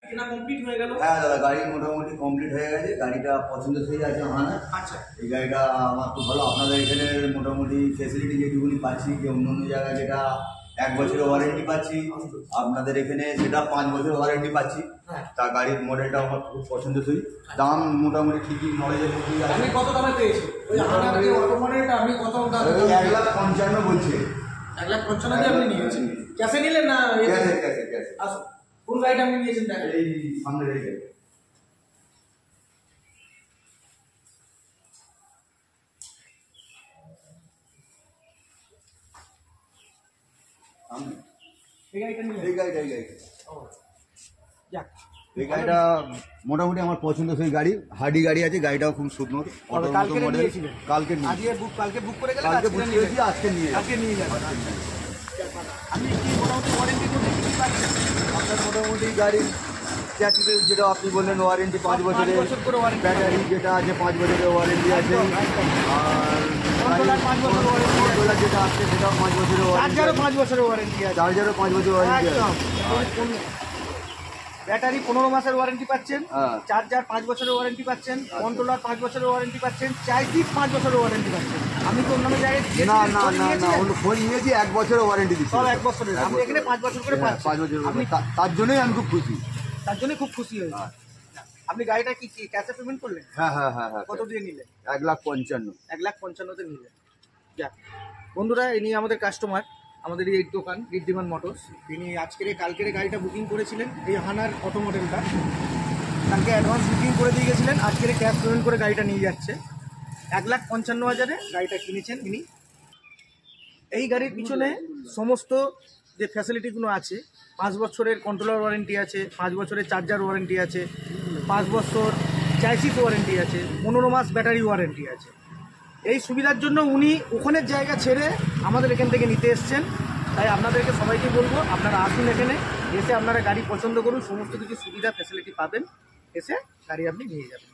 কেনা কমপ্লিট হয়ে গেল? হ্যাঁ দাদা, গাড়ি মোটামুটি কমপ্লিট হয়ে গেছে। গাড়িটা পছন্দসই আছে আমার। আচ্ছা, এই গাড়িটা আমার খুব ভালো। আপনাদের এখানে মোটামুটি ফেসিলিটি যেটুকুনি পাচ্ছি, যে অন্য অন্য জায়গায় যেটা 1 বছরের ওয়ারেন্টি পাচ্ছি, আপনাদের এখানে সেটা 5 বছরের ওয়ারেন্টি পাচ্ছি। তা গাড়ির মডেলটা আমার খুব পছন্দসই। দাম মোটামুটি ঠিকই নলেজের মধ্যেই আছে। আমি কত দামে পেয়েছি? ওই হানার যে অটো মডেলটা আমি কত দামে? 1,55,000 বলছে। 1,55,000 দিয়ে আপনি নিয়েছেন? ক্যাশে নিলেন না? ক্যাশে। আসুন, কোন গাড়িটা আপনি নিয়েছেন দেখেন। এই সামনের এই গাড়ি। এই গাড়িটা নিলেন? এই গাড়িটা যাক, এই গাড়িটা মোটামুটি আমার পছন্দসই গাড়ি। হার্ডি গাড়ি আছে, গাড়িটাও খুব সুন্দর। কালকে নিয়েছিলেন? কালকে কালকে বুক করে গেলেন? কালকে বুক করেছি, আজকে নিয়ে যাবেন। আপনি কি মোটামুটি ওয়ারেন্টি করতে কি পাচ্ছেন? আপনার মোটামুটি গাড়ির ট্যাক্সিতে যেটা আপনি বললেন ওয়ারেন্টি 5 বছরের, 5 বছর করে ওয়ারেন্টি। ব্যাটারি যেটা আছে 5 বছরের ওয়ারেন্টি আছে। আর কন্ট্রোলার 5 বছর ওয়ারেন্টি, কন্ট্রোলার যেটা আছে সেটাও 5 বছরের ওয়ারেন্টি, চার্জারও 5 বছরের ওয়ারেন্টি আছে। চার্জারও 5 বছরের ওয়ারেন্টি আছে। একদম। ব্যাটারি 15 মাসের ওয়ারেন্টি পাচ্ছেন, চার্জার 5 বছরের ওয়ারেন্টি পাচ্ছেন, কন্ট্রোলার 5 বছরের ওয়ারেন্টি পাচ্ছেন, চাইল্ড 5 বছরের ওয়ারেন্টি পাচ্ছেন। আমি তো অন্যান্য জায়গায় না অন্য ফোন নিয়েছি 1 বছরের ওয়ারেন্টি দিচ্ছি। সব 1 বছরের, আপনি এখানে 5 বছর করে পাচ্ছেন। 5 বছর। তার জন্যই আমি খুব খুশি। তার জন্য খুব খুশি হয়েছি। আপনি গাড়িটা কি ক্যাশে পেমেন্ট করলেন? হ্যাঁ। কত দিয়ে নিলেন? 1,55,000। 1,55,000 নিলেন। যাক বন্ধুরা, ইনি আমাদের কাস্টমার, আমাদের এই দোকান ঋদ্ধিমান মোটরস। তিনি কালকের গাড়িটা বুকিং করেছিলেন, এই হানার অটো মডেলটা। কালকে অ্যাডভান্স বুকিং করে দিয়ে গেছিলেন, আজকের ক্যাশ পেমেন্ট করে গাড়িটা নিয়ে যাচ্ছে। 1,55,000-এ গাড়িটা কিনেছেন ইনি। এই গাড়ির পিছনে সমস্ত যে ফ্যাসিলিটিগুলো আছে, 5 বছরের কন্ট্রোলার ওয়ারেন্টি আছে, 5 বছরের চার্জার ওয়ারেন্টি আছে, 5 বছর চাইসিস ওয়ারেন্টি আছে, 15 মাস ব্যাটারি ওয়ারেন্টি আছে। এই সুবিধার জন্য উনি ওখানের জায়গা ছেড়ে আমাদের এখান থেকে নিতে এসছেন। তাই আপনাদেরকে সবাইকে বলবো, আপনারা আসুন এখানে, এসে আপনারা গাড়ি পছন্দ করুন, সমস্ত কিছু সুবিধা ফ্যাসিলিটি পাবেন, এসে গাড়ি আপনি নিয়ে যাবেন।